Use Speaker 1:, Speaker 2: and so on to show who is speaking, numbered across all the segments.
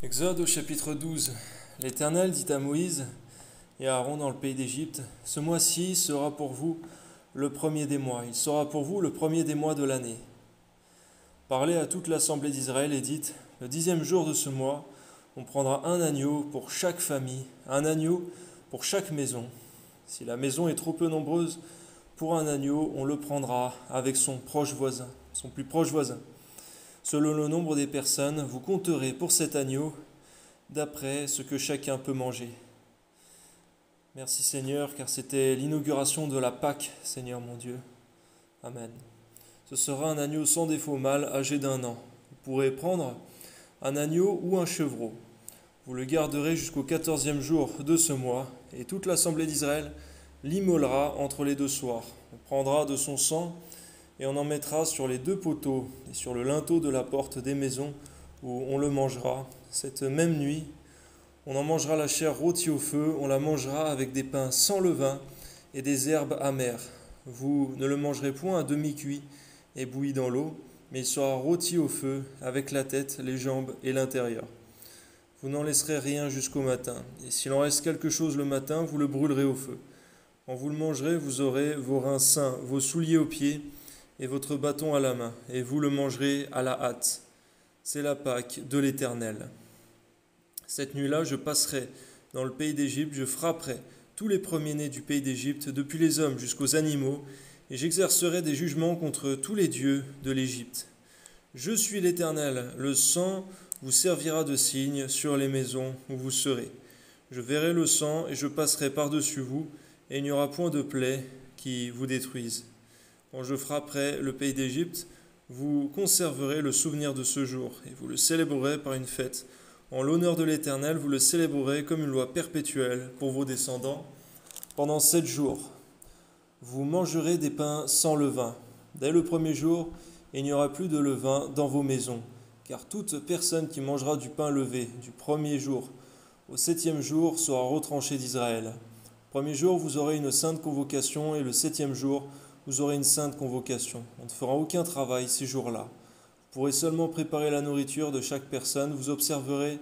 Speaker 1: Exode au chapitre 12. L'Éternel dit à Moïse et à Aaron dans le pays d'Égypte, « Ce mois-ci sera pour vous le premier des mois, il sera pour vous le premier des mois de l'année. Parlez à toute l'assemblée d'Israël et dites, le 10e jour de ce mois, on prendra un agneau pour chaque famille, un agneau pour chaque maison. Si la maison est trop peu nombreuse pour un agneau, on le prendra avec son proche voisin, son plus proche voisin. Selon le nombre des personnes, vous compterez pour cet agneau d'après ce que chacun peut manger. » Merci Seigneur, car c'était l'inauguration de la Pâque, Seigneur mon Dieu. Amen. Ce sera un agneau sans défaut mâle, âgé d'1 an. Vous pourrez prendre un agneau ou un chevreau. Vous le garderez jusqu'au 14e jour de ce mois, et toute l'assemblée d'Israël l'immolera entre les 2 soirs. On prendra de son sang et on en mettra sur les 2 poteaux et sur le linteau de la porte des maisons où on le mangera. Cette même nuit, on en mangera la chair rôtie au feu, on la mangera avec des pains sans levain et des herbes amères. Vous ne le mangerez point à demi-cuit et bouilli dans l'eau, mais il sera rôti au feu avec la tête, les jambes et l'intérieur. Vous n'en laisserez rien jusqu'au matin, et s'il en reste quelque chose le matin, vous le brûlerez au feu. Quand vous le mangerez, vous aurez vos reins sains, vos souliers aux pieds et votre bâton à la main, et vous le mangerez à la hâte. C'est la Pâque de l'Éternel. Cette nuit-là, je passerai dans le pays d'Égypte, je frapperai tous les premiers-nés du pays d'Égypte, depuis les hommes jusqu'aux animaux, et j'exercerai des jugements contre tous les dieux de l'Égypte. Je suis l'Éternel, le sang vous servira de signe sur les maisons où vous serez. Je verrai le sang et je passerai par-dessus vous, et il n'y aura point de plaie qui vous détruise. Quand je frapperai le pays d'Égypte, vous conserverez le souvenir de ce jour, et vous le célébrerez par une fête. En l'honneur de l'Éternel, vous le célébrerez comme une loi perpétuelle pour vos descendants. Pendant 7 jours, vous mangerez des pains sans levain. Dès le premier jour, il n'y aura plus de levain dans vos maisons, car toute personne qui mangera du pain levé du premier jour au 7e jour sera retranchée d'Israël. Le premier jour, vous aurez une sainte convocation, et le 7e jour, vous aurez une sainte convocation. On ne fera aucun travail ces jours-là. Vous pourrez seulement préparer la nourriture de chaque personne. Vous observerez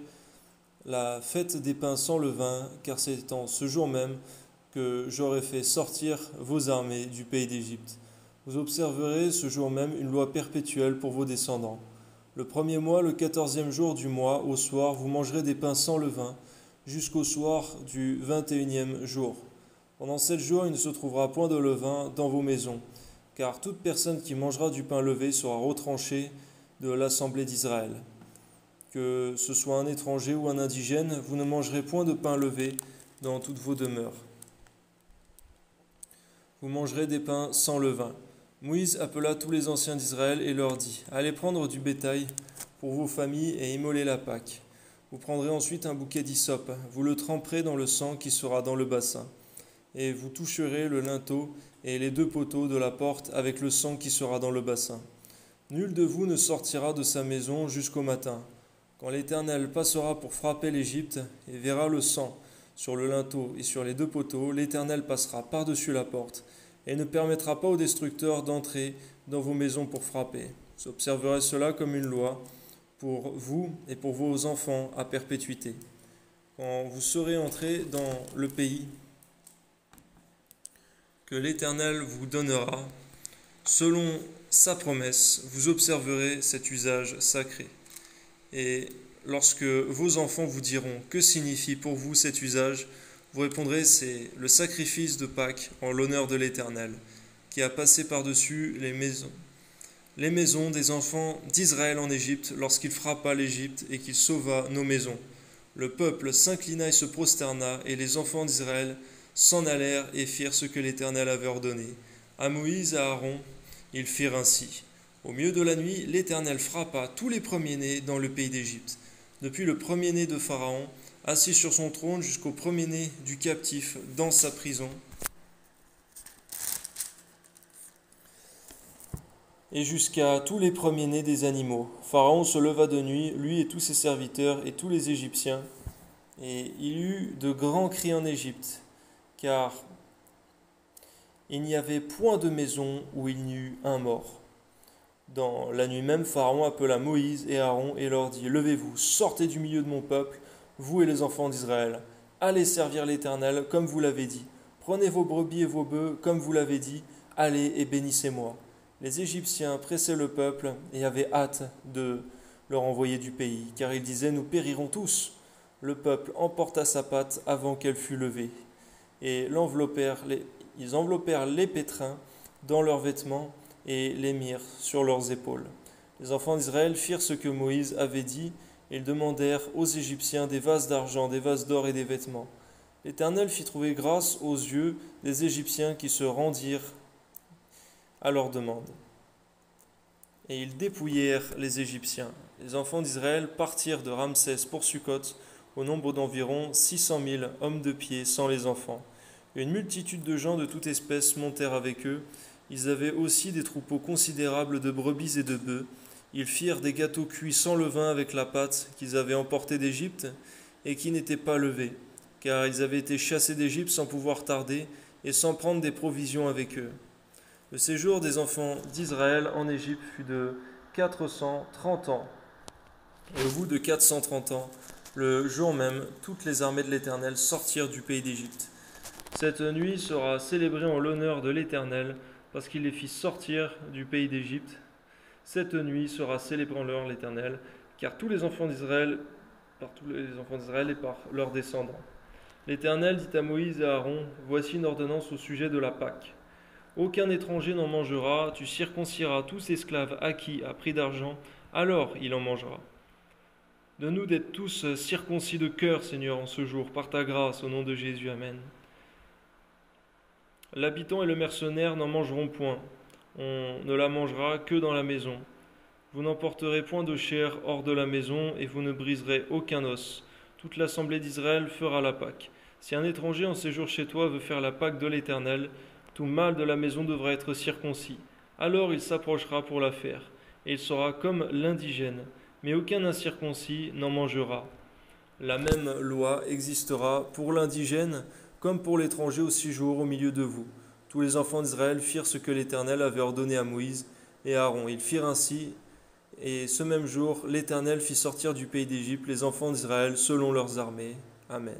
Speaker 1: la fête des pains sans levain, car c'est en ce jour même que j'aurai fait sortir vos armées du pays d'Égypte. Vous observerez ce jour même une loi perpétuelle pour vos descendants. Le premier mois, le 14e jour du mois, au soir, vous mangerez des pains sans levain, jusqu'au soir du 21e jour. Pendant 7 jours, il ne se trouvera point de levain dans vos maisons, car toute personne qui mangera du pain levé sera retranchée de l'assemblée d'Israël. Que ce soit un étranger ou un indigène, vous ne mangerez point de pain levé dans toutes vos demeures. Vous mangerez des pains sans levain. Moïse appela tous les anciens d'Israël et leur dit, « Allez prendre du bétail pour vos familles et immoler la Pâque. Vous prendrez ensuite un bouquet d'hysope, vous le tremperez dans le sang qui sera dans le bassin. Et vous toucherez le linteau et les 2 poteaux de la porte avec le sang qui sera dans le bassin. Nul de vous ne sortira de sa maison jusqu'au matin. Quand l'Éternel passera pour frapper l'Égypte et verra le sang sur le linteau et sur les 2 poteaux, l'Éternel passera par-dessus la porte et ne permettra pas aux destructeurs d'entrer dans vos maisons pour frapper. Vous observerez cela comme une loi pour vous et pour vos enfants à perpétuité. Quand vous serez entrés dans le pays que l'Éternel vous donnera, selon sa promesse, vous observerez cet usage sacré. Et lorsque vos enfants vous diront « Que signifie pour vous cet usage ?» vous répondrez « C'est le sacrifice de Pâques en l'honneur de l'Éternel, qui a passé par-dessus les maisons des enfants d'Israël en Égypte, lorsqu'il frappa l'Égypte et qu'il sauva nos maisons. Le peuple s'inclina et se prosterna, et les enfants d'Israël s'en allèrent et firent ce que l'Éternel avait ordonné. À Moïse et à Aaron, ils firent ainsi. Au milieu de la nuit, l'Éternel frappa tous les premiers-nés dans le pays d'Égypte, depuis le premier-né de Pharaon, assis sur son trône, jusqu'au premier-né du captif dans sa prison, et jusqu'à tous les premiers-nés des animaux. Pharaon se leva de nuit, lui et tous ses serviteurs et tous les Égyptiens, et il y eut de grands cris en Égypte, car il n'y avait point de maison où il n'y eût un mort. Dans la nuit même, Pharaon appela Moïse et Aaron et leur dit: Levez-vous, sortez du milieu de mon peuple, vous et les enfants d'Israël. Allez servir l'Éternel comme vous l'avez dit. Prenez vos brebis et vos bœufs comme vous l'avez dit. Allez et bénissez-moi. Les Égyptiens pressaient le peuple et avaient hâte de leur envoyer du pays, car ils disaient: Nous périrons tous. Le peuple emporta sa pâte avant qu'elle fût levée, et ils enveloppèrent les pétrins dans leurs vêtements et les mirent sur leurs épaules. Les enfants d'Israël firent ce que Moïse avait dit, et ils demandèrent aux Égyptiens des vases d'argent, des vases d'or et des vêtements. L'Éternel fit trouver grâce aux yeux des Égyptiens qui se rendirent à leur demande. Et ils dépouillèrent les Égyptiens. Les enfants d'Israël partirent de Ramsès pour Sukkot, au nombre d'environ 600 000 hommes de pied, sans les enfants. Une multitude de gens de toute espèce montèrent avec eux. Ils avaient aussi des troupeaux considérables de brebis et de bœufs. Ils firent des gâteaux cuits sans levain avec la pâte qu'ils avaient emportée d'Égypte et qui n'était pas levée, car ils avaient été chassés d'Égypte sans pouvoir tarder et sans prendre des provisions avec eux. Le séjour des enfants d'Israël en Égypte fut de 430 ans. Et au bout de 430 ans, le jour même, toutes les armées de l'Éternel sortirent du pays d'Égypte. Cette nuit sera célébrée en l'honneur de l'Éternel, parce qu'il les fit sortir du pays d'Égypte. Cette nuit sera célébrée en l'honneur de l'Éternel, car tous les enfants d'Israël, par tous les enfants d'Israël et par leurs descendants. L'Éternel dit à Moïse et à Aaron: Voici une ordonnance au sujet de la Pâque. Aucun étranger n'en mangera, tu circonciras tous esclaves acquis à prix d'argent, alors il en mangera. Donne-nous d'être tous circoncis de cœur, Seigneur, en ce jour, par ta grâce, au nom de Jésus. Amen. L'habitant et le mercenaire n'en mangeront point. On ne la mangera que dans la maison. Vous n'emporterez point de chair hors de la maison, et vous ne briserez aucun os. Toute l'assemblée d'Israël fera la Pâque. Si un étranger en séjour chez toi veut faire la Pâque de l'Éternel, tout mâle de la maison devra être circoncis. Alors il s'approchera pour la faire, et il sera comme l'indigène, mais aucun incirconcis n'en mangera. La même loi existera pour l'indigène comme pour l'étranger au séjour au milieu de vous. Tous les enfants d'Israël firent ce que l'Éternel avait ordonné à Moïse et à Aaron. Ils firent ainsi, et ce même jour, l'Éternel fit sortir du pays d'Égypte les enfants d'Israël selon leurs armées. Amen.